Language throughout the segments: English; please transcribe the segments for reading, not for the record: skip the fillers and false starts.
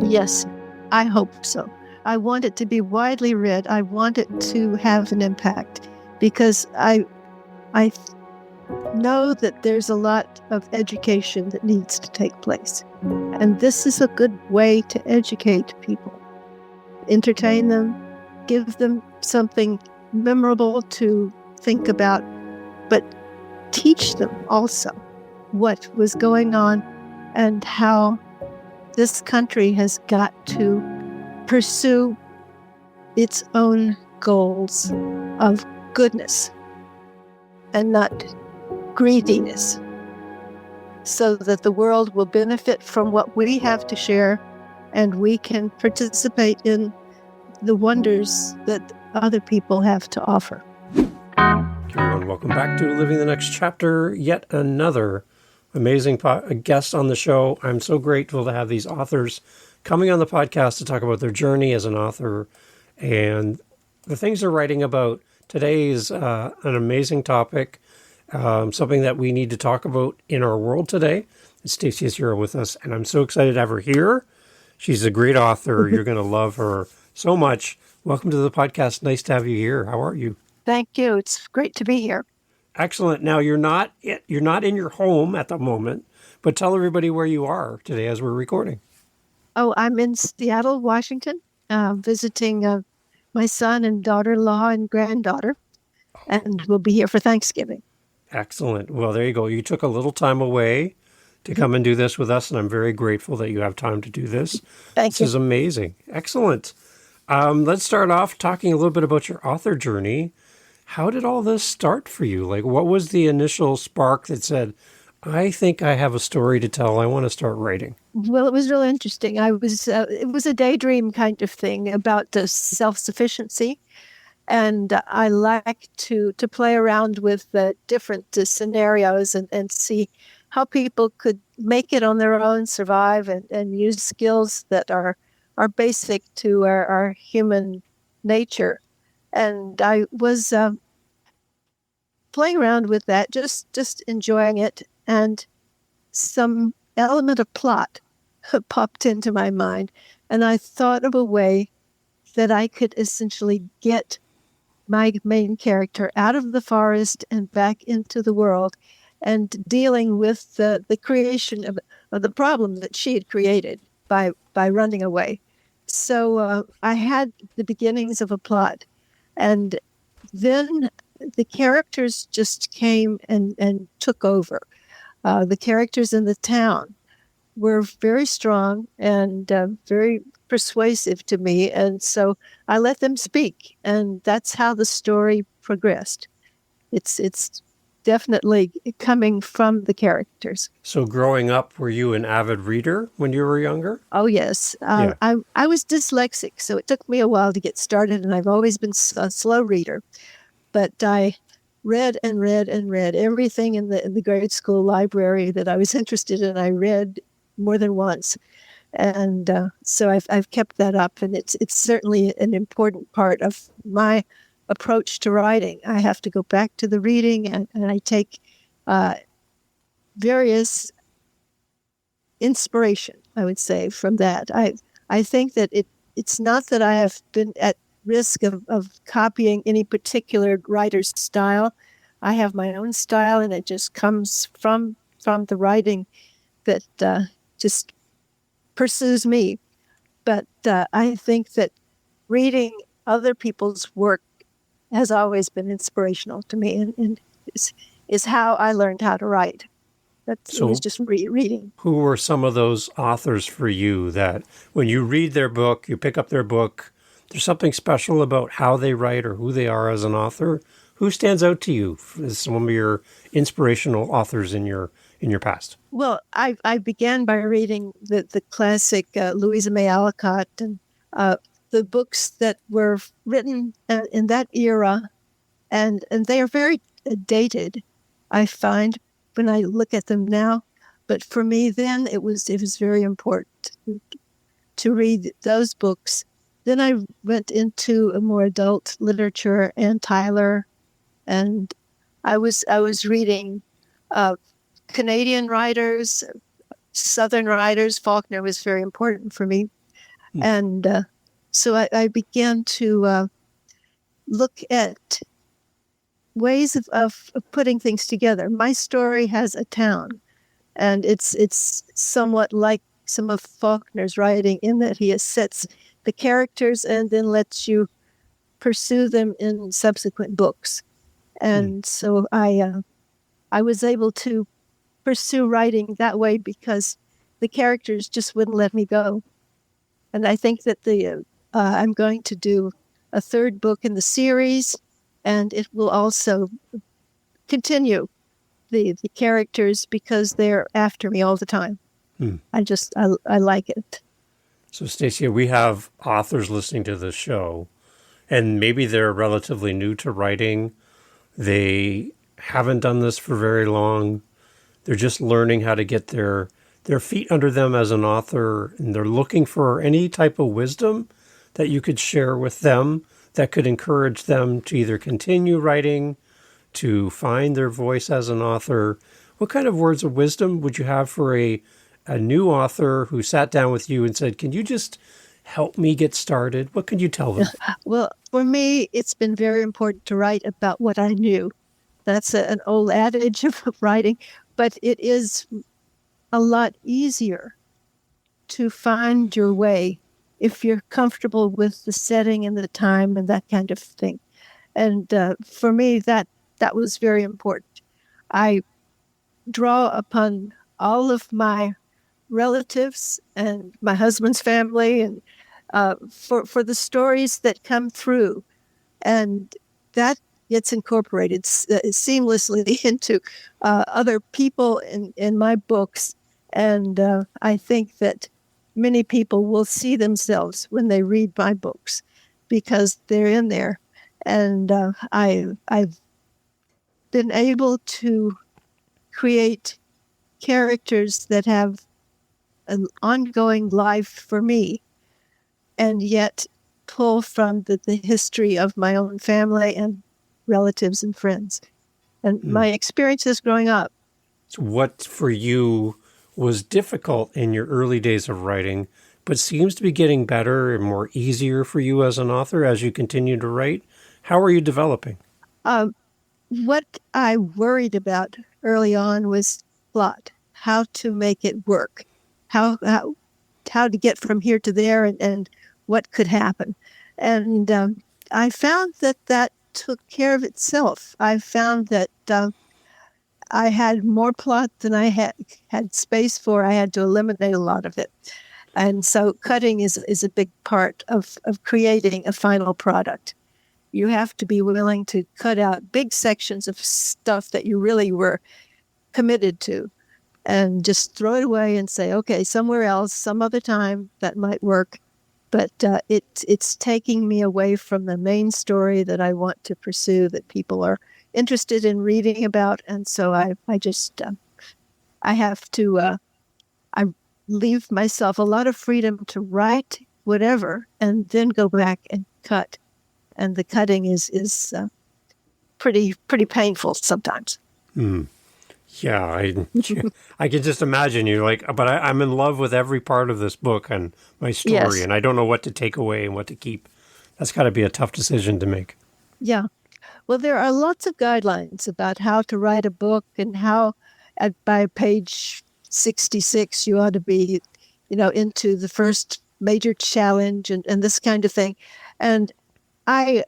Yes, I hope so. I want it to be widely read. I want it to have an impact because I know that there's a lot of education that needs to take place. And this is a good way to educate people, entertain them, give them something memorable to think about, but teach them also what was going on and how this country has got to pursue its own goals of goodness and not greediness, so that the world will benefit from what we have to share and we can participate in the wonders that other people have to offer. Everyone, welcome back to Living the Next Chapter. Yet another amazing guest on the show. I'm so grateful to have these authors coming on the podcast to talk about their journey as an author and the things they're writing about. Today is an amazing topic, something that we need to talk about in our world today. Stacia is here with us, and I'm so excited to have her here. She's a great author. You're going to love her so much. Welcome to the podcast. Nice to have you here. How are you? Thank you. It's great to be here. Excellent. Now, you're not in your home at the moment, but tell everybody where you are today as we're recording. Oh, I'm in Seattle, Washington, visiting my son and daughter-in-law and granddaughter, and we'll be here for Thanksgiving. Excellent. Well, there you go. You took a little time away to come and do this with us, and I'm very grateful that you have time to do this. Thank you. This is amazing. Excellent. Let's start off talking a little bit about your author journey. How did all this start for you? Like, what was the initial spark that said, I think I have a story to tell. I want to start writing? Well, it was really interesting. It was a daydream kind of thing about the self-sufficiency. And I like to play around with the different scenarios and see how people could make it on their own, survive, and use skills that are basic to our human nature. And I was playing around with that, just enjoying it. And some element of plot popped into my mind. And I thought of a way that I could essentially get my main character out of the forest and back into the world and dealing with the creation of the problem that she had created by running away. So I had the beginnings of a plot. And then the characters just came and took over. The characters in the town were very strong and very persuasive to me. And so I let them speak. And that's how the story progressed. It's definitely coming from the characters. So growing up, were you an avid reader when you were younger? Oh, yes. Yeah. I was dyslexic, so it took me a while to get started, and I've always been a slow reader. But I read and read and read everything in the grade school library that I was interested in. I read more than once. And so I've kept that up, and it's certainly an important part of my approach to writing. I have to go back to the reading, and I take various inspiration, I would say, from that. I think that it's not that I have been at risk of copying any particular writer's style. I have my own style, and it just comes from the writing that just pursues me. But I think that reading other people's work has always been inspirational to me, and is how I learned how to write. It was just reading. Who were some of those authors for you that when you read their book, you pick up their book, there's something special about how they write or who they are as an author? Who stands out to you as some of your inspirational authors in your past? Well, I began by reading the classic Louisa May Alcott and the books that were written in that era, and they are very dated, I find, when I look at them now. But for me then, it was very important to read those books. Then I went into a more adult literature, Ann Tyler, and I was reading Canadian writers, Southern writers. Faulkner was very important for me. And so I began to look at ways of putting things together. My story has a town, and it's somewhat like some of Faulkner's writing in that he sets the characters and then lets you pursue them in subsequent books. And so I was able to pursue writing that way because the characters just wouldn't let me go. And I think that I'm going to do a third book in the series, and it will also continue the characters because they're after me all the time. I like it. So, Stacia, we have authors listening to this show, and maybe they're relatively new to writing. They haven't done this for very long. They're just learning how to get their feet under them as an author, and they're looking for any type of wisdom that you could share with them that could encourage them to either continue writing, to find their voice as an author. What kind of words of wisdom would you have for a new author who sat down with you and said, can you just help me get started? What could you tell them? Well, for me, it's been very important to write about what I knew. That's an old adage of writing, but it is a lot easier to find your way if you're comfortable with the setting and the time and that kind of thing. And for me, that was very important. I draw upon all of my relatives and my husband's family and for the stories that come through, and that gets incorporated seamlessly into other people in my books. And I think that many people will see themselves when they read my books because they're in there. And I've been able to create characters that have an ongoing life for me, and yet pull from the history of my own family and relatives and friends and my experiences growing up. So what for you was difficult in your early days of writing, but seems to be getting better and more easier for you as an author as you continue to write? How are you developing? What I worried about early on was plot, how to make it work, how to get from here to there, and what could happen. And I found that took care of itself. I found that I had more plot than I had space for. I had to eliminate a lot of it. And so cutting is a big part of creating a final product. You have to be willing to cut out big sections of stuff that you really were committed to and just throw it away and say, okay, somewhere else, some other time that might work. But it's taking me away from the main story that I want to pursue, that people are interested in reading about. And so I have to, I leave myself a lot of freedom to write whatever and then go back and cut. And the cutting is pretty painful sometimes. Yeah, I can just imagine you like, but I'm in love with every part of this book and my story, Yes. and I don't know what to take away and what to keep. That's got to be a tough decision to make. Yeah. Well, there are lots of guidelines about how to write a book and how by page 66 you ought to be, into the first major challenge and this kind of thing. And I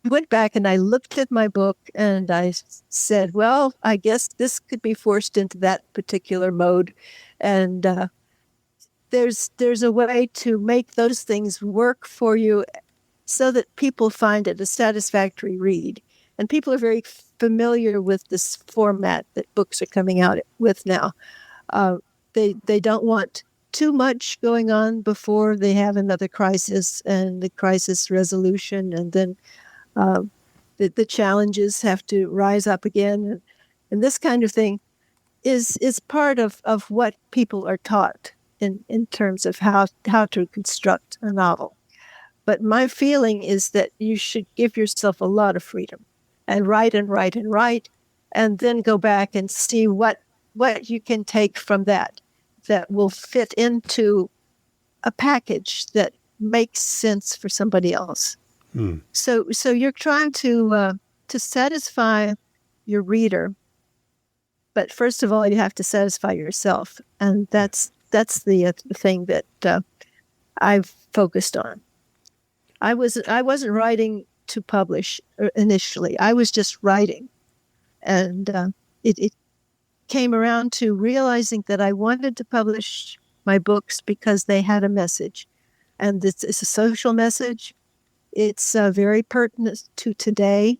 went back and I looked at my book and I said, well, I guess this could be forced into that particular mode. And there's a way to make those things work for you so that people find it a satisfactory read. And people are very familiar with this format that books are coming out with now. They don't want too much going on before they have another crisis and the crisis resolution, and then the challenges have to rise up again. And this kind of thing is part of what people are taught in terms of how to construct a novel. But my feeling is that you should give yourself a lot of freedom and write and write and write, and then go back and see what you can take from that will fit into a package that makes sense for somebody else. So you're trying to satisfy your reader, but first of all, you have to satisfy yourself, and that's the thing that I've focused on. I wasn't writing to publish initially. I was just writing, and it came around to realizing that I wanted to publish my books because they had a message, and it's a social message. It's very pertinent to today.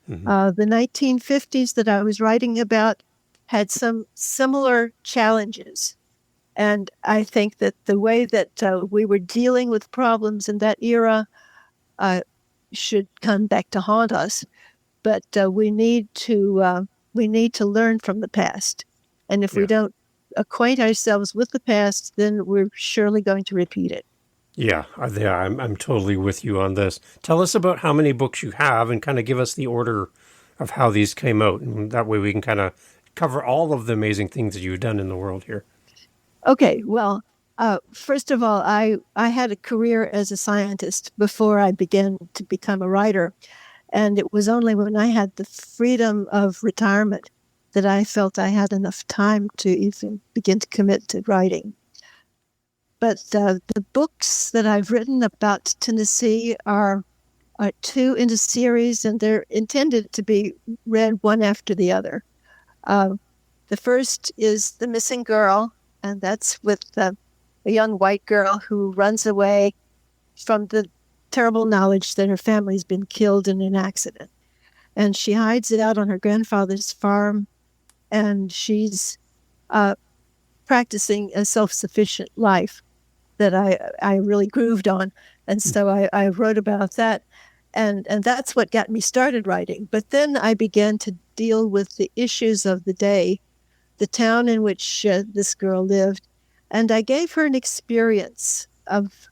The 1950s that I was writing about had some similar challenges. And I think that the way that we were dealing with problems in that era should come back to haunt us. But we need to learn from the past. And if we don't acquaint ourselves with the past, then we're surely going to repeat it. Yeah, I'm totally with you on this. Tell us about how many books you have and kind of give us the order of how these came out. And that way we can kind of cover all of the amazing things that you've done in the world here. Okay, well, first of all, I had a career as a scientist before I began to become a writer. And it was only when I had the freedom of retirement that I felt I had enough time to even begin to commit to writing. But the books that I've written about Tennessee are two in a series, and they're intended to be read one after the other. The first is The Missing Girl, and that's with a young white girl who runs away from the terrible knowledge that her family's been killed in an accident. And she hides it out on her grandfather's farm, and she's practicing a self-sufficient life that I really grooved on. And so I wrote about that. And that's what got me started writing. But then I began to deal with the issues of the day, the town in which this girl lived. And I gave her an experience of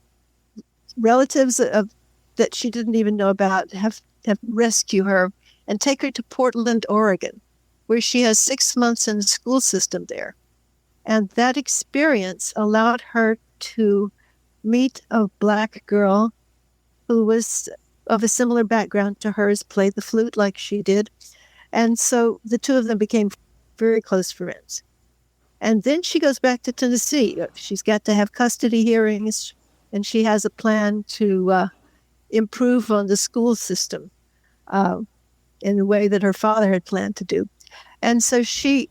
relatives that she didn't even know about have rescue her and take her to Portland, Oregon, where she has 6 months in the school system there. And that experience allowed her to meet a Black girl who was of a similar background to hers, played the flute like she did. And so the two of them became very close friends. And then she goes back to Tennessee. She's got to have custody hearings, and she has a plan to improve on the school system in a way that her father had planned to do. And so she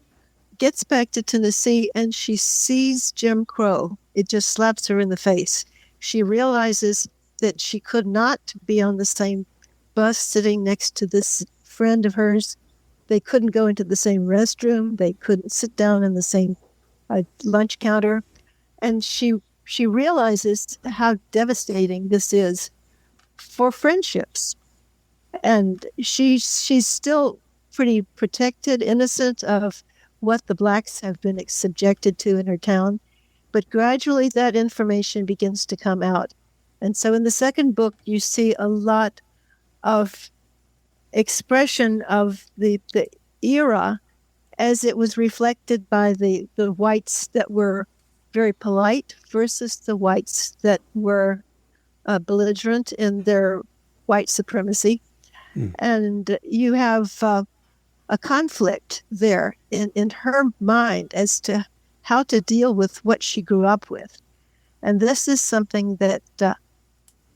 gets back to Tennessee, and she sees Jim Crow. It just slaps her in the face. She realizes that she could not be on the same bus sitting next to this friend of hers. They couldn't go into the same restroom. They couldn't sit down in the same lunch counter. And she realizes how devastating this is for friendships. And she's still pretty protected, innocent of what the Blacks have been subjected to in her town. But gradually that information begins to come out. And so in the second book, you see a lot of expression of the era as it was reflected by the whites that were very polite versus the whites that were belligerent in their white supremacy. And you have a conflict there in her mind as to how to deal with what she grew up with. And this is something that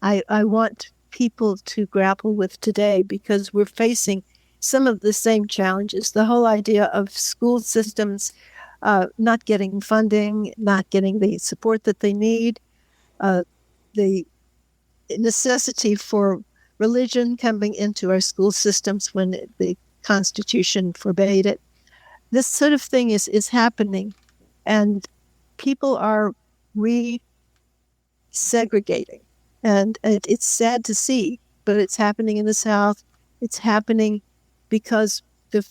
I want people to grapple with today, because we're facing some of the same challenges. The whole idea of school systems not getting funding, not getting the support that they need, the necessity for religion coming into our school systems when the Constitution forbade it. This sort of thing is happening, and people are re-segregating. And it's sad to see, but it's happening in the South. It's happening because the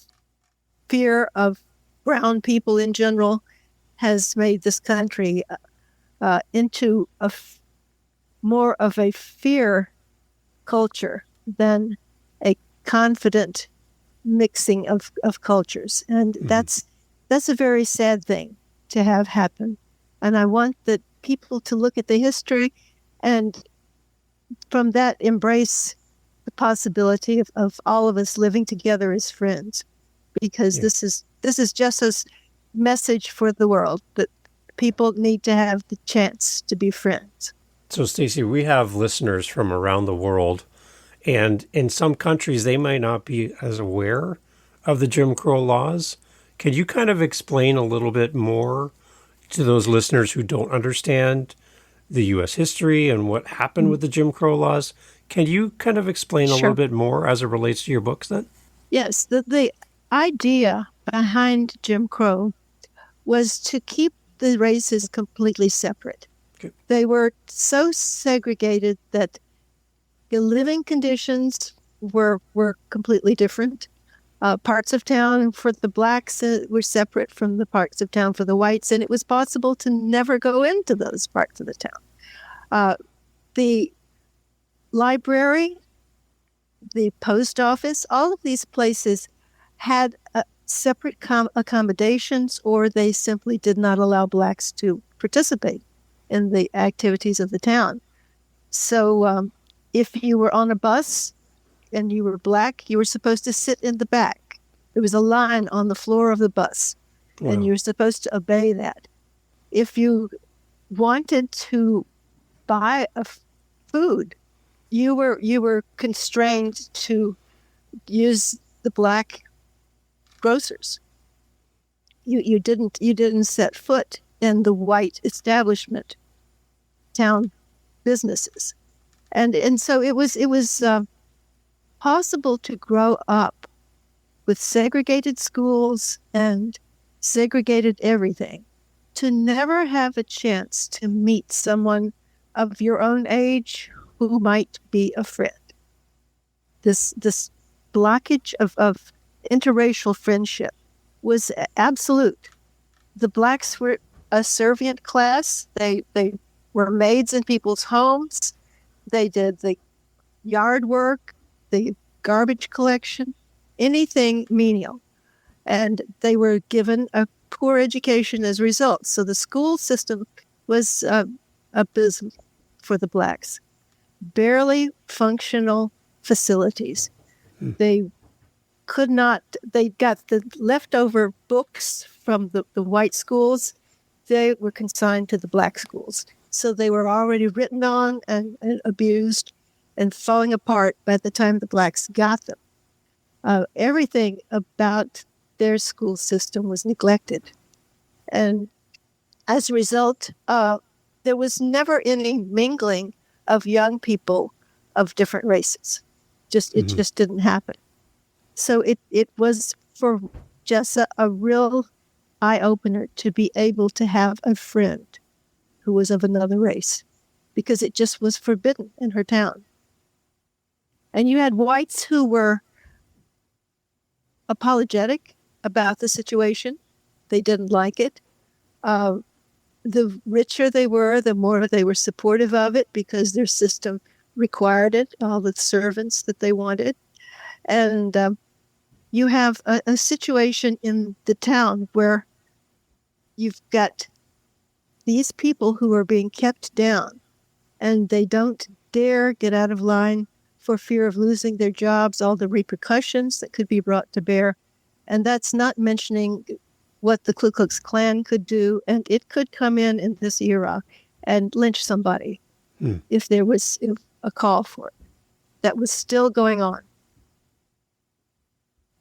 fear of brown people in general has made this country into more of a fear culture than a confident mixing of cultures. And that's a very sad thing to have happen. And I want that people to look at the history and from that embrace the possibility of all of us living together as friends, because Yeah. this is Jessa's message for the world, that people need to have the chance to be friends. So, Stacy, we have listeners from around the world, and in some countries, they might not be as aware of the Jim Crow laws. Can you kind of explain a little bit more to those listeners who don't understand the U.S. history and what happened with the Jim Crow laws? Can you kind of explain a little Sure. bit more as it relates to your books then? Yes, the idea behind Jim Crow was to keep the races completely separate. Okay. They were so segregated that the living conditions were completely different. Parts of town for the blacks were separate from the parts of town for the whites, and it was possible to never go into those parts of the town. The library, the post office, all of these places had separate accommodations, or they simply did not allow blacks to participate in the activities of the town. So if you were on a bus and you were black, you were supposed to sit in the back. There was a line on the floor of the bus, and you're supposed to obey that. If you wanted to buy food, you were constrained to use the black grocers. You didn't set foot in the white establishment town businesses, and so it was possible to grow up with segregated schools and segregated everything, to never have a chance to meet someone of your own age who might be a friend. This blockage of interracial friendship was absolute. The blacks were a servant class. They were maids in people's homes. They did the yard work, the garbage collection, anything menial. And they were given a poor education as a result. So the school system was abysmal for the blacks. Barely functional facilities. They got the leftover books from the white schools. They were consigned to the black schools. So they were already written on and abused and falling apart by the time the blacks got them. Everything about their school system was neglected. And as a result, there was never any mingling of young people of different races. It just didn't happen. So it was for Jessa a real eye-opener to be able to have a friend who was of another race, because it just was forbidden in her town. And you had whites who were apologetic about the situation. They didn't like it. The richer they were, the more they were supportive of it, because their system required it, all the servants that they wanted. And you have a situation in the town where you've got these people who are being kept down, and they don't dare get out of line for fear of losing their jobs, all the repercussions that could be brought to bear. And that's not mentioning what the Ku Klux Klan could do, and it could come in this era and lynch somebody if there was a call for it. That was still going on.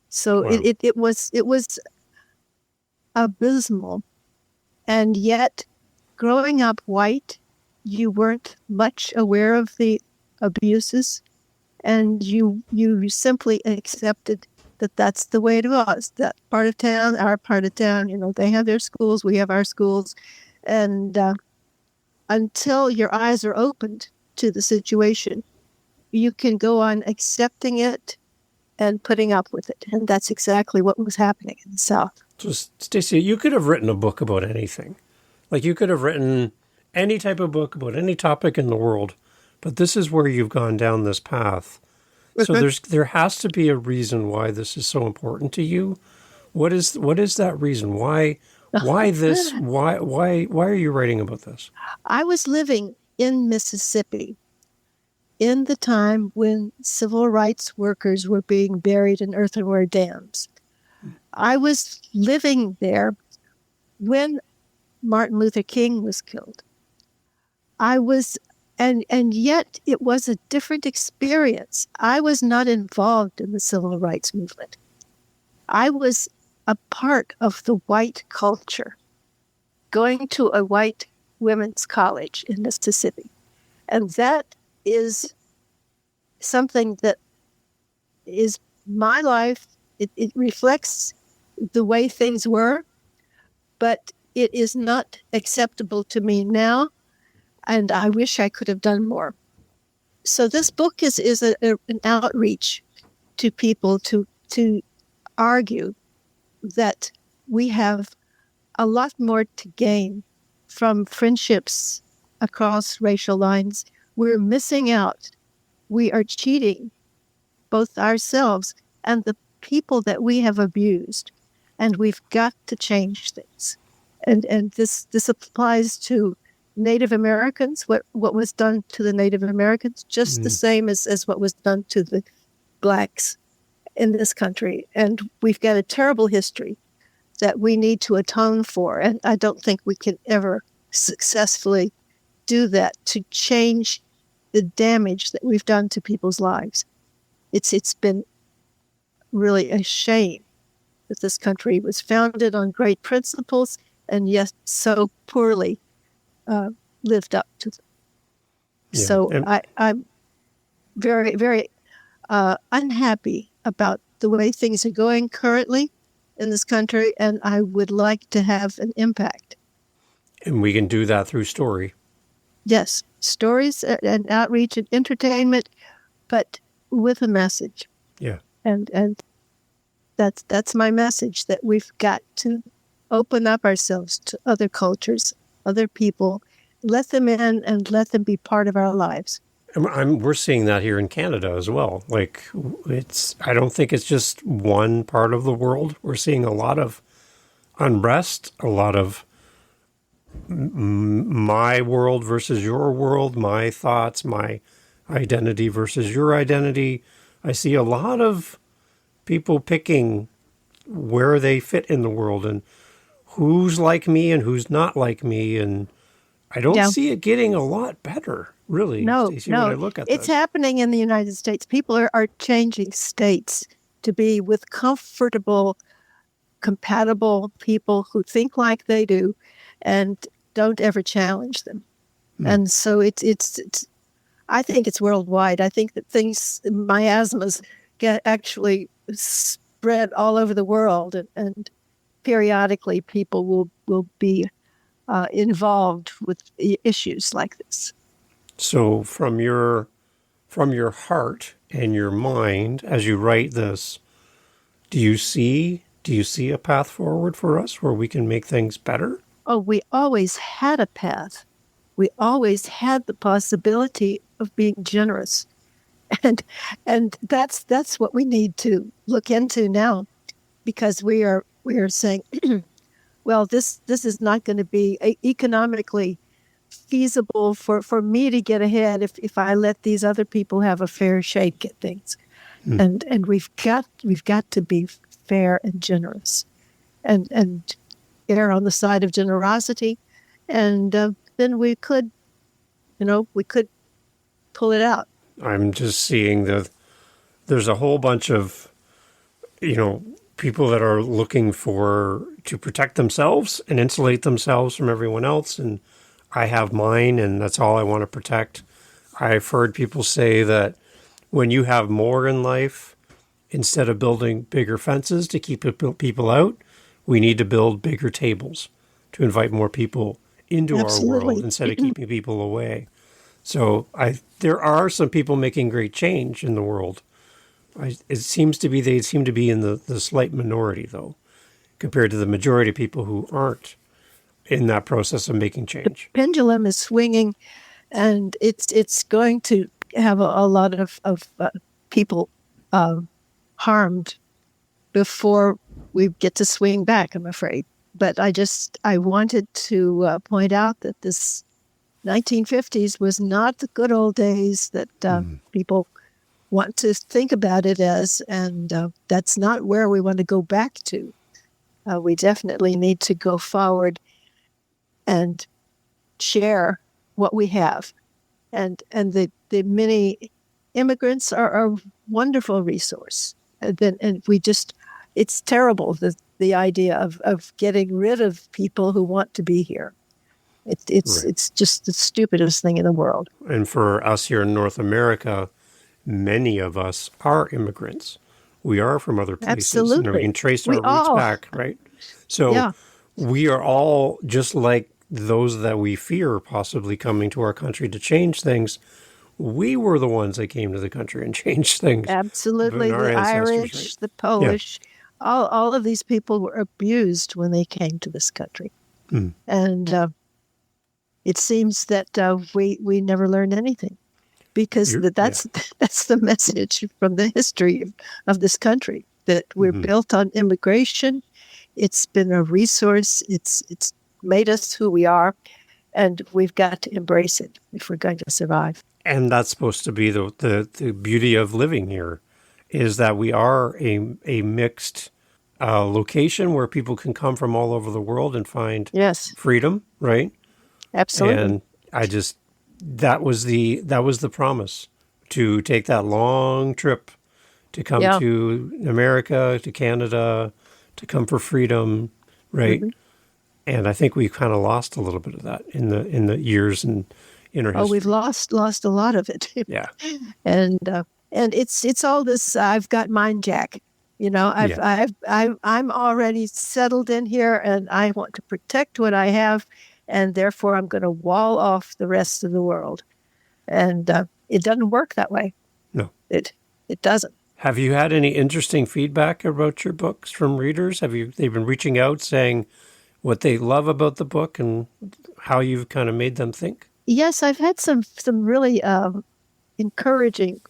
So Wow. it was abysmal. And yet, growing up white, you weren't much aware of the abuses, and you simply accepted that that's the way it was. That part of town, our part of town, they have their schools, we have our schools. And until your eyes are opened to the situation, you can go on accepting it and putting up with it. And that's exactly what was happening in the South. So, Stacia, you could have written a book about anything. Like, you could have written any type of book about any topic in the world, but this is where you've gone down this path. So there has to be a reason why this is so important to you. What is that reason? Why Why this? Why are you writing about this? I was living in Mississippi in the time when civil rights workers were being buried in earthenware dams. I was living there when Martin Luther King was killed. I was, and yet it was a different experience. I was not involved in the civil rights movement. I was a part of the white culture, going to a white women's college in Mississippi. And that is something that is my life. It reflects the way things were, but it is not acceptable to me now. And I wish I could have done more. So this book is an outreach to people to argue that we have a lot more to gain from friendships across racial lines. We're missing out. We are cheating both ourselves and the people that we have abused. And we've got to change things. And this applies to Native Americans, what was done to the Native Americans, just the same as what was done to the blacks in this country. And we've got a terrible history that we need to atone for. And I don't think we can ever successfully do that to change the damage that we've done to people's lives. It's been really a shame that this country was founded on great principles and yet so poorly lived up to them. Yeah. So I'm very, very unhappy about the way things are going currently in this country, and I would like to have an impact. And we can do that through story. Yes, stories and outreach and entertainment, but with a message. Yeah. And that's my message, that we've got to open up ourselves to other cultures, other people, let them in and let them be part of our lives. We're seeing that here in Canada as well. Like, I don't think it's just one part of the world. We're seeing a lot of unrest, a lot of my world versus your world, my thoughts, my identity versus your identity. I see a lot of people picking where they fit in the world and who's like me and who's not like me. And I don't see it getting a lot better, really. No, Stacia, when I look at it's happening in the United States. People are changing states to be with comfortable, compatible people who think like they do and don't ever challenge them. And so it's I think it's worldwide. I think that miasmas get actually spread all over the world, and periodically people will be involved with issues like this. So from your heart and your mind, as you write this, do you see a path forward for us where we can make things better? Oh, we always had a path. We always had the possibility of being generous. And that's what we need to look into now, because we are saying, well, this is not going to be economically feasible for me to get ahead if I let these other people have a fair shake at things. And we've got to be fair and generous, and err on the side of generosity, and then we could pull it out. I'm just seeing that there's a whole bunch of, people that are looking to protect themselves and insulate themselves from everyone else. And I have mine, and that's all I want to protect. I've heard people say that when you have more in life, instead of building bigger fences to keep people out, we need to build bigger tables to invite more people into our world instead of keeping people away. So there are some people making great change in the world. They seem to be in the slight minority, though, compared to the majority of people who aren't in that process of making change. The pendulum is swinging, and it's going to have a lot of people harmed before we get to swing back, I'm afraid. But I wanted to point out that this 1950s was not the good old days that people want to think about it as, and that's not where we want to go back to. We definitely need to go forward and share what we have, and the many immigrants are a wonderful resource. And we just, it's terrible, the idea of getting rid of people who want to be here. It's just the stupidest thing in the world. And for us here in North America, many of us are immigrants. We are from other places. Absolutely. And we can trace We our roots all, back, right? So yeah, we are all just like those that we fear possibly coming to our country to change things. We were the ones that came to the country and changed things. absolutely. And our The ancestors, right? Irish, the Yeah. Polish, all of these people were abused when they came to this country. And it seems that we never learned anything, because that's that's the message from the history of this country, that we're built on immigration. It's been a resource. It's made us who we are, and we've got to embrace it if we're going to survive. And that's supposed to be the beauty of living here, is that we are a mixed location where people can come from all over the world and find Yes, freedom, right? absolutely. And I just, that was the promise, to take that long trip to come Yeah. to America, to Canada, to come for freedom, right? And I think we kind of lost a little bit of that in the years and in our history. We've lost a lot of it. Yeah. and it's all this. I've got mine, Jack. You know, I'm already settled in here, and I want to protect what I have, and therefore I'm going to wall off the rest of the world. And it doesn't work that way. No. It doesn't. Have you had any interesting feedback about your books from readers? They've been reaching out saying what they love about the book and how you've kind of made them think? Yes, I've had some really encouraging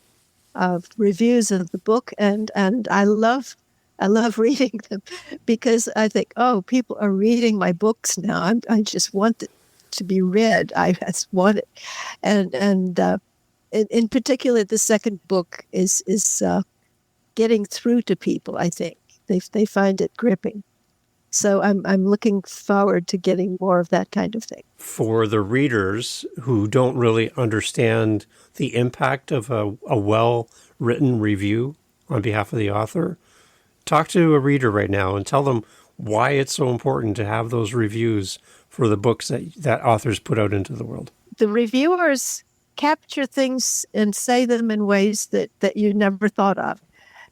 reviews of the book, and I love reading them, because I think, oh, people are reading my books now. I just want it to be read. I just want it, and in particular, the second book is getting through to people. I think they find it gripping. So I'm looking forward to getting more of that kind of thing. For the readers who don't really understand the impact of a well-written review on behalf of the author, talk to a reader right now and tell them why it's so important to have those reviews for the books that authors put out into the world. The reviewers capture things and say them in ways that you never thought of.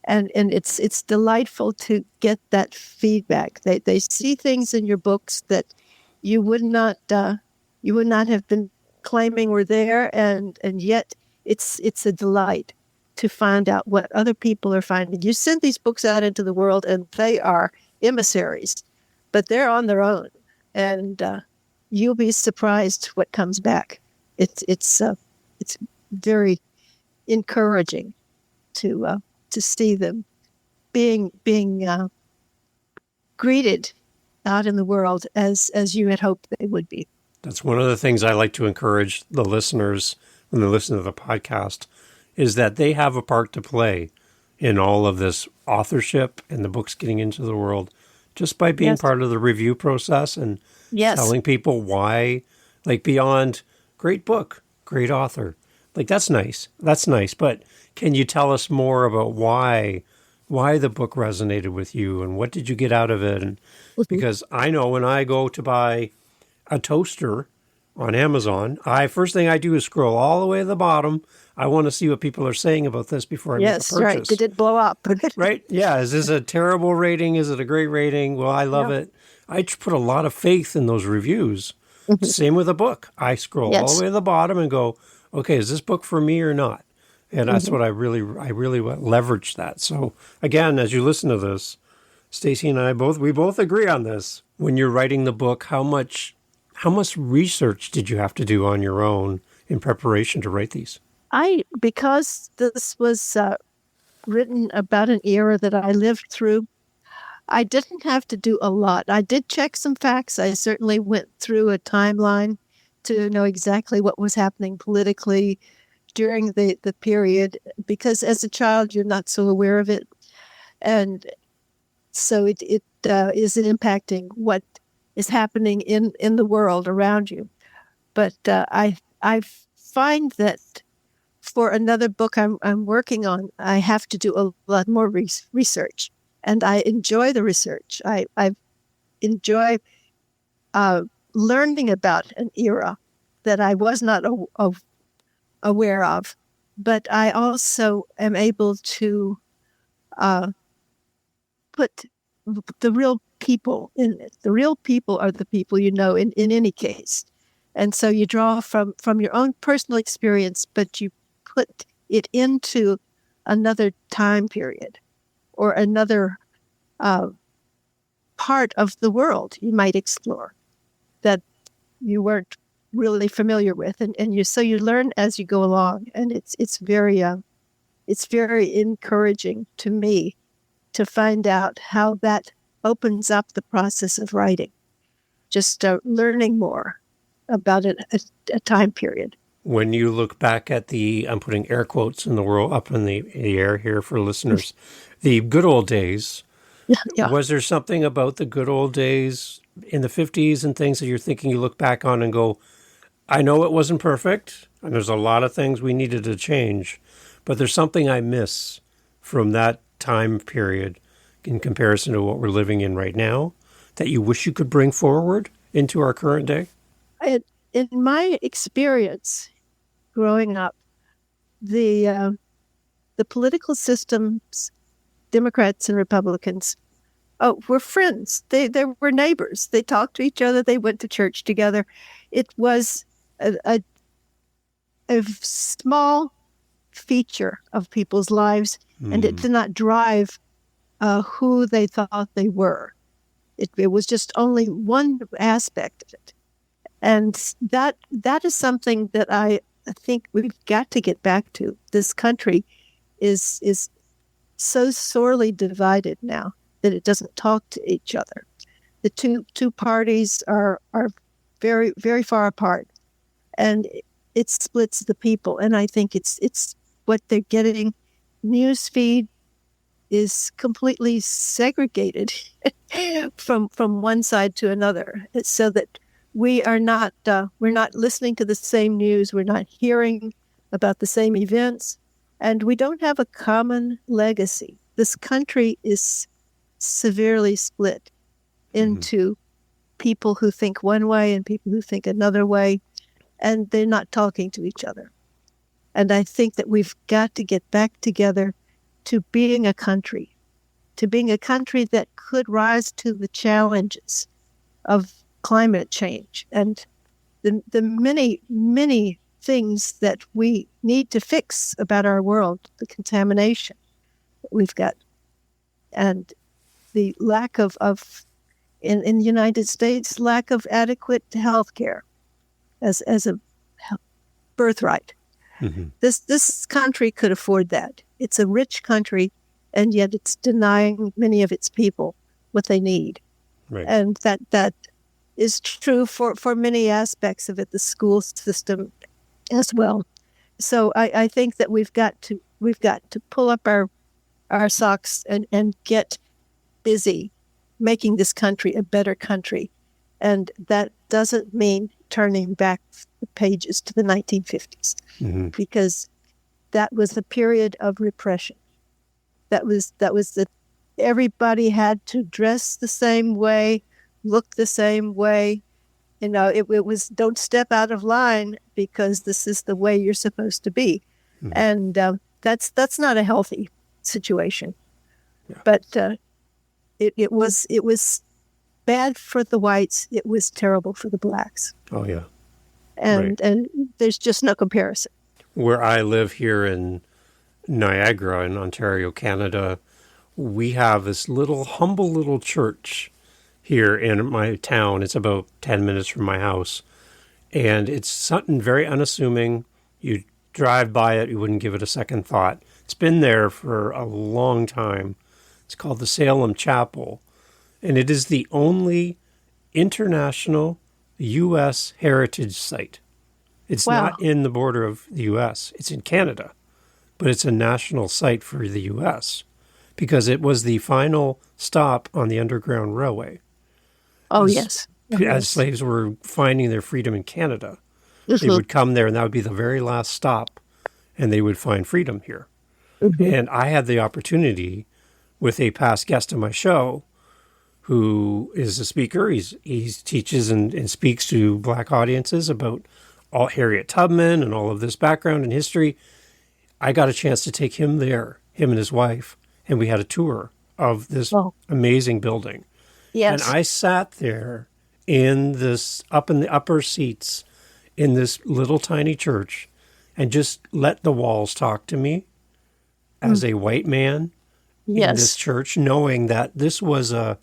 And it's delightful to get that feedback. They see things in your books that you would not have been claiming were there, and yet it's a delight to find out what other people are finding. You send these books out into the world, and they are emissaries, but they're on their own, and you'll be surprised what comes back. It's very encouraging to see them being greeted out in the world as you had hoped they would be. That's one of the things I like to encourage the listeners when they listen to the podcast, is that they have a part to play in all of this authorship and the books getting into the world, just by being part of the review process and telling people why, like, beyond great book, great author. Like, that's nice. That's nice. But can you tell us more about why the book resonated with you, and what did you get out of it? And because I know when I go to buy a toaster on Amazon, first thing I do is scroll all the way to the bottom. I want to see what people are saying about this before I make a purchase. Yes, right. Did it blow up? Right? Yeah. Is this a terrible rating? Is it a great rating? Well, I love it. I put a lot of faith in those reviews. Same with a book. I scroll all the way to the bottom and go, okay, is this book for me or not? And that's what I really leverage that. So again, as you listen to this, Stacia and I both agree on this. When you're writing the book, how much research did you have to do on your own in preparation to write these? Because this was written about an era that I lived through, I didn't have to do a lot. I did check some facts. I certainly went through a timeline to know exactly what was happening politically during the period, because as a child, you're not so aware of it. And so it is impacting what is happening in the world around you. But I find that for another book I'm working on, I have to do a lot more research, and I enjoy the research. I enjoy learning about an era that I was not aware of, but I also am able to put the real people in it. The real people are the people you know in any case. And so you draw from your own personal experience, but you put it into another time period or another part of the world you might explore that you weren't really familiar with. And you learn as you go along. And it's very encouraging to me to find out how that opens up the process of writing, just learning more about a time period. When you look back at I'm putting air quotes in the world up in the air here for listeners, the good old days, Yeah. was there something about the good old days in the 50s and things that you're thinking you look back on and go, I know it wasn't perfect, and there's a lot of things we needed to change, but there's something I miss from that time period in comparison to what we're living in right now that you wish you could bring forward into our current day? In my experience growing up, the political systems, Democrats and Republicans, were friends. They were neighbors. They talked to each other. They went to church together. It was a small feature of people's lives, and it did not drive who they thought they were. It was just only one aspect of it. And that is something that I think we've got to get back to. This country is so sorely divided now that it doesn't talk to each other. The two parties are very, very far apart, and it splits the people. And I think it's what they're getting. Newsfeed is completely segregated from one side to another, so that we're not listening to the same news. We're not hearing about the same events, and we don't have a common legacy. This country is severely split into people who think one way and people who think another way, and they're not talking to each other. And I think that we've got to get back together to being a country that could rise to the challenges of climate change and the many, many things that we need to fix about our world, the contamination that we've got, and the lack of in the United States, lack of adequate health care as a birthright. This country could afford that. It's a rich country, and yet it's denying many of its people what they need. Right. And that is true for many aspects of it, the school system as well. So I think that we've got to pull up our socks and get busy making this country a better country. And that doesn't mean turning back the pages to the 1950s, because that was a period of repression. That was everybody had to dress the same way, look the same way. You know, it was don't step out of line because this is the way you're supposed to be. And that's not a healthy situation. Yeah. But it was bad for the whites. It was terrible for the blacks. Oh, yeah. And there's just no comparison. Where I live here in Niagara in Ontario, Canada, we have this humble little church here in my town. It's about 10 minutes from my house. And it's something very unassuming. You drive by it, you wouldn't give it a second thought. It's been there for a long time. It's called the Salem Chapel. and it is the only international U.S. heritage site. It's Wow. not in the border of the U.S., it's in Canada, but it's a national site for the U.S. because it was the final stop on the Underground Railway. Oh, As, yes. Oh, as yes. slaves were finding their freedom in Canada, they Mhm, would come there and that would be the very last stop and they would find freedom here. mhm. And I had the opportunity with a past guest on my show who is a speaker. He teaches and speaks to black audiences about all Harriet Tubman and all of this background and history. I got a chance to take him there, him and his wife, and we had a tour of this Oh, amazing building. And yes. I sat there in this up in the upper seats in this little tiny church and just let the walls talk to me Mm, as a white man in this yes. church, knowing that this was a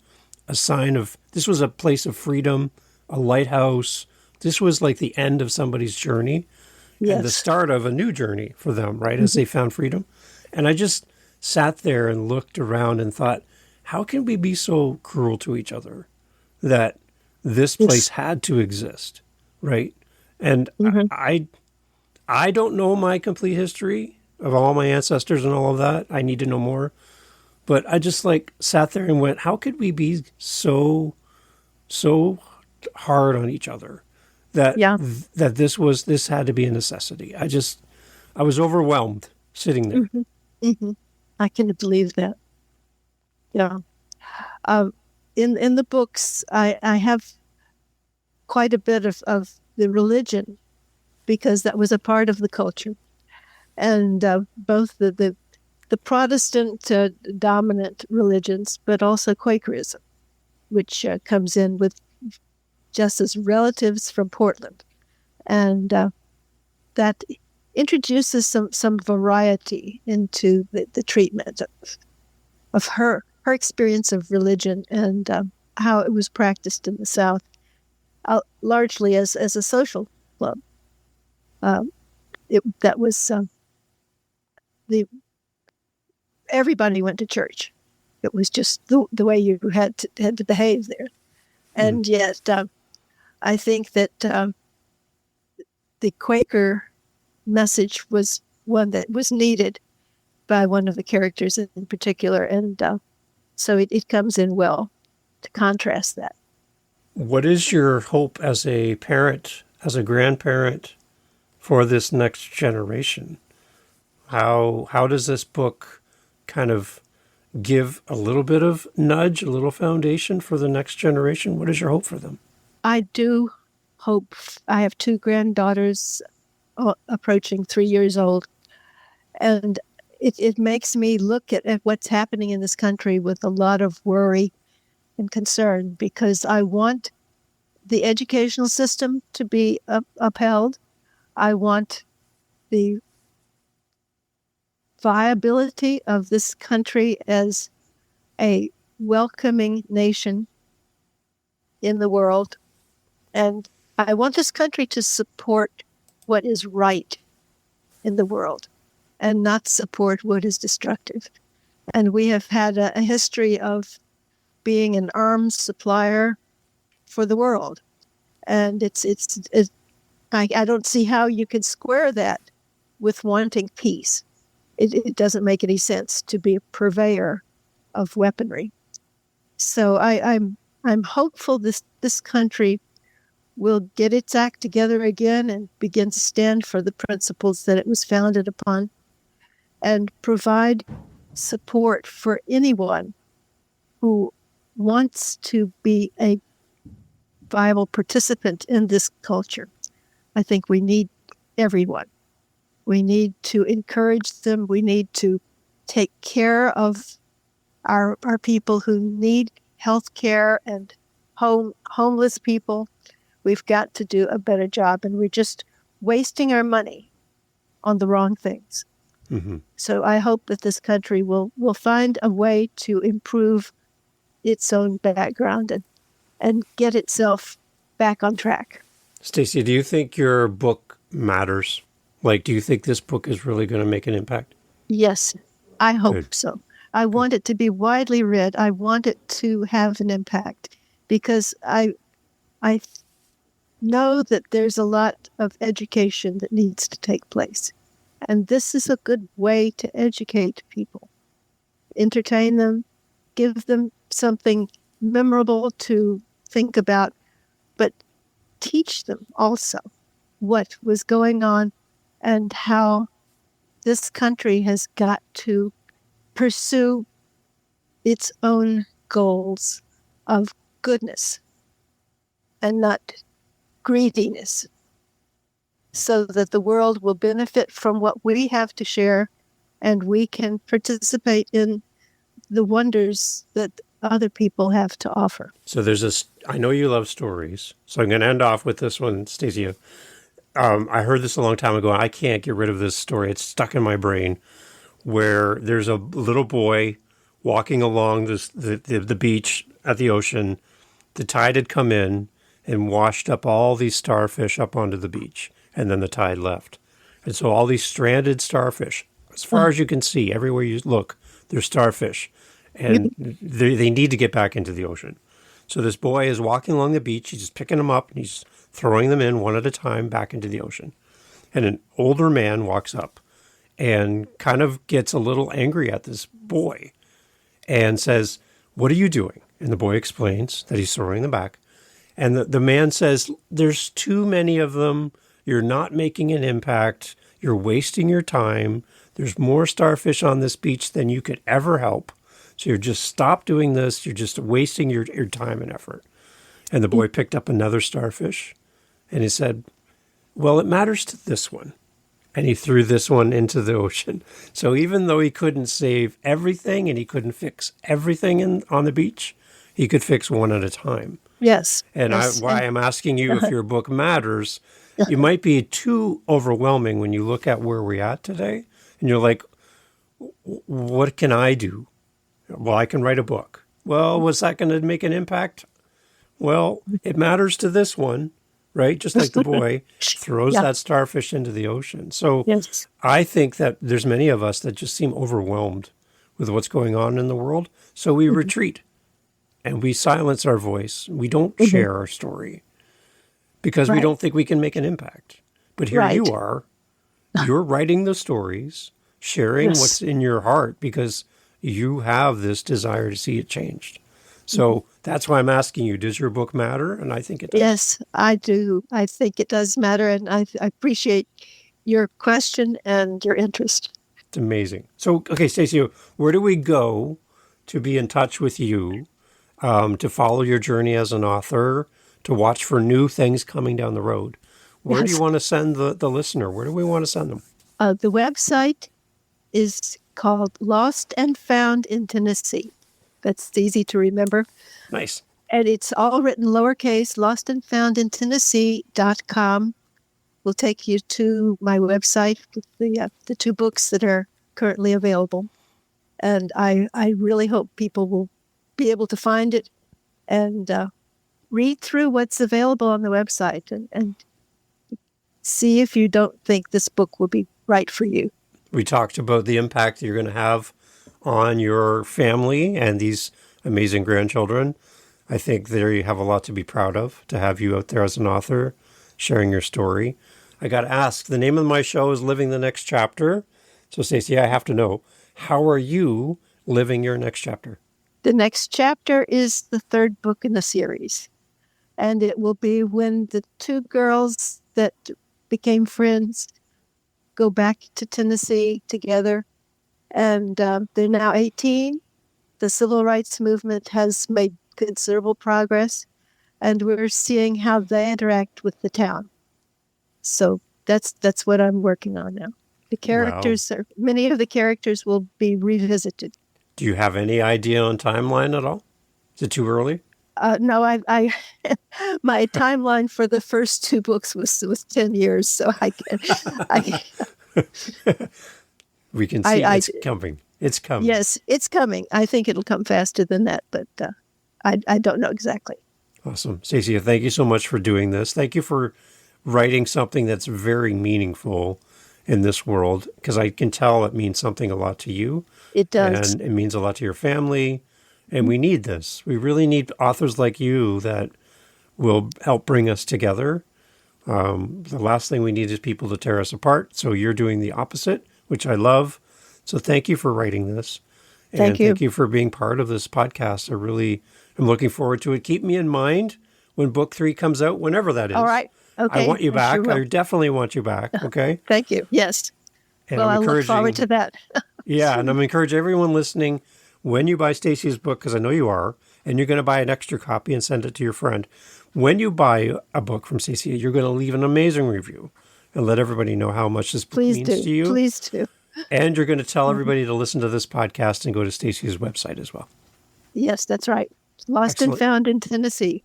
sign of, this was a place of freedom, a lighthouse. This was like the end of somebody's journey and the Yes. start of a new journey for them, right? As Mhm. they found freedom. And I just sat there and looked around and thought, how can we be so cruel to each other that this place Yes. had to exist, right? And Mhm. I don't know my complete history of all my ancestors and all of that. I need to know more. But I just like sat there and went, how could we be so hard on each other that Yeah. this had to be a necessity. I was overwhelmed sitting there. Mhm. Mhm. I can believe that. Yeah. Um, in the books, I have quite a bit of the religion because that was a part of the culture, and both the Protestant dominant religions, but also Quakerism, which comes in with Jessa's relatives from Portland, and that introduces some variety into the treatment of her experience of religion and how it was practiced in the South, largely as a social club. Um, that was the everybody went to church. It was just the way you had to behave there, Mm. and yet I think that the Quaker message was one that was needed by one of the characters in particular, and so it comes in well to contrast that. What is your hope as a parent, as a grandparent for this next generation? How does this book kind of give a little bit of nudge, a little foundation for the next generation? What is your hope for them? I do hope. I have two granddaughters approaching 3 years old, and it makes me look at what's happening in this country with a lot of worry and concern because I want the educational system to be upheld. I want the viability of this country as a welcoming nation in the world. And I want this country to support what is right in the world and not support what is destructive. And we have had a history of being an arms supplier for the world. And I don't see how you can square that with wanting peace. It doesn't make any sense to be a purveyor of weaponry. So I'm hopeful this country will get its act together again and begin to stand for the principles that it was founded upon and provide support for anyone who wants to be a viable participant in this culture. I think we need everyone. We need to encourage them. We need to take care of our people who need health care and homeless people. We've got to do a better job, and we're just wasting our money on the wrong things. Mm-hmm. So I hope that this country will find a way to improve its own background and get itself back on track. Stacia, do you think your book matters? Like, do you think this book is really going to make an impact? Yes, I hope Good. so. I want it to be widely read. I want it to have an impact because I know that there's a lot of education that needs to take place. And this is a good way to educate people, entertain them, give them something memorable to think about, but teach them also what was going on and how this country has got to pursue its own goals of goodness and not greediness, so that the world will benefit from what we have to share and we can participate in the wonders that other people have to offer. So there's this, I know you love stories, so I'm going to end off with this one, Stacia. I heard this a long time ago. I can't get rid of this story. It's stuck in my brain, where there's a little boy walking along the beach at the ocean. The tide had come in and washed up all these starfish up onto the beach, and then the tide left. And so all these stranded starfish, as far as you can see, everywhere you look, there's starfish, and they need to get back into the ocean. So this boy is walking along the beach. He's just picking them up, and he's throwing them in one at a time back into the ocean. And an older man walks up and kind of gets a little angry at this boy and says, "What are you doing?" And the boy explains that he's throwing them back. And the man says, "There's too many of them. You're not making an impact. You're wasting your time. There's more starfish on this beach than you could ever help. So you're just stop doing this. You're just wasting your time and effort." And the boy picked up another starfish and he said, "Well, it matters to this one." And he threw this one into the ocean. So even though he couldn't save everything and he couldn't fix everything on the beach, he could fix one at a time. Yes. And yes. why I'm asking you if your book matters, you might be too overwhelming when you look at where we're at today. And you're like, what can I do? Well, I can write a book. Well, was that going to make an impact? Well, it matters to this one, right? Just like the boy throws that starfish into the ocean. So yes. I think that there's many of us that just seem overwhelmed with what's going on in the world. So we retreat and we silence our voice. We don't share our story because we don't think we can make an impact. But here you are, you're writing the stories, sharing what's in your heart because you have this desire to see it changed. So that's why I'm asking you, does your book matter? And I think it does. Yes, I do. I think it does matter. And I appreciate your question and your interest. It's amazing. So, okay, Stacia, where do we go to be in touch with you, to follow your journey as an author, to watch for new things coming down the road? Where do you want to send the listener? Where do we want to send them? The website is called Lost and Found in Tennessee. That's easy to remember. Nice. And it's all written lowercase, lostandfoundintennessee.com. Will take you to my website with the two books that are currently available. And I really hope people will be able to find it and read through what's available on the website and see if you don't think this book will be right for you. We talked about the impact you're going to have on your family and these amazing grandchildren. I think there you have a lot to be proud of, to have you out there as an author sharing your story. I got to ask, the name of my show is Living the Next Chapter. So, Stacia, I have to know, how are you living your next chapter? The next chapter is the third book in the series. And it will be when the two girls that became friends go back to Tennessee together. And they're now 18. The civil rights movement has made considerable progress. And we're seeing how they interact with the town. So that's what I'm working on now. The characters, many of the characters will be revisited. Do you have any idea on timeline at all? Is it too early? No, I my timeline for the first two books was 10 years, so I we can see it's coming. It's coming. Yes, it's coming. I think it'll come faster than that, but I don't know exactly. Awesome. Stacia, thank you so much for doing this. Thank you for writing something that's very meaningful in this world, because I can tell it means something a lot to you. It does. And it means a lot to your family. And we need this. We really need authors like you that will help bring us together. The last thing we need is people to tear us apart. So you're doing the opposite, which I love. So thank you for writing this. Thank you. Thank you for being part of this podcast. I really am looking forward to it. Keep me in mind when book 3 comes out, whenever that is. All right. Okay. I want you back. Sure I definitely want you back. Okay. Thank you. Yes. And Well, I'm I look forward encouraging- to that. Yeah, and I'm encouraging everyone listening, when you buy Stacia's book, because I know you are, and you're going to buy an extra copy and send it to your friend. When you buy a book from Stacia, you're going to leave an amazing review and let everybody know how much this book Please means do. to you. Please do. And you're going to tell everybody to listen to this podcast and go to Stacia's website as well. Yes, that's right. Lost Excellent. and found in Tennessee.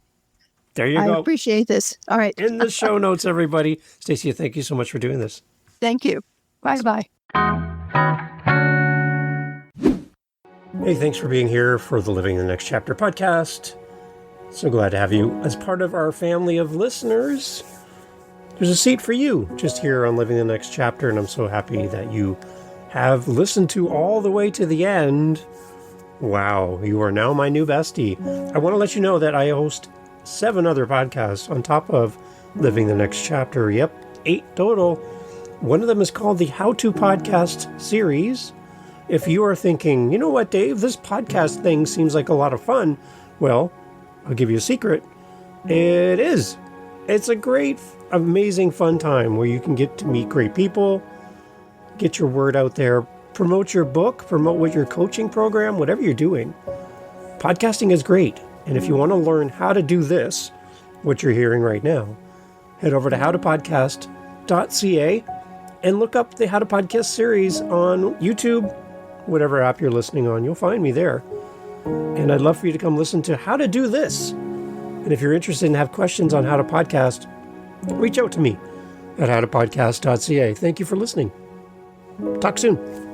There you I go. appreciate this. All right. In the show notes, everybody. Stacia, thank you so much for doing this. Thank you. Bye-bye. Hey, thanks for being here for the Living the Next Chapter podcast. So glad to have you as part of our family of listeners. There's a seat for you just here on Living the Next Chapter, and I'm so happy that you have listened to all the way to the end. Wow, you are now my new bestie. I want to let you know that I host 7 other podcasts on top of Living the Next Chapter. Yep, 8 total. One of them is called the How To Podcast series. If you are thinking, you know what, Dave, this podcast thing seems like a lot of fun, well, I'll give you a secret. It is. It's a great, amazing, fun time where you can get to meet great people, get your word out there, promote your book, promote what your coaching program, whatever you're doing. Podcasting is great. And if you want to learn how to do this, what you're hearing right now, head over to howtopodcast.ca and look up the How to Podcast series on YouTube, whatever app you're listening on. You'll find me there. And I'd love for you to come listen to how to do this. And if you're interested and have questions on how to podcast, reach out to me at howtopodcast.ca. Thank you for listening. Talk soon.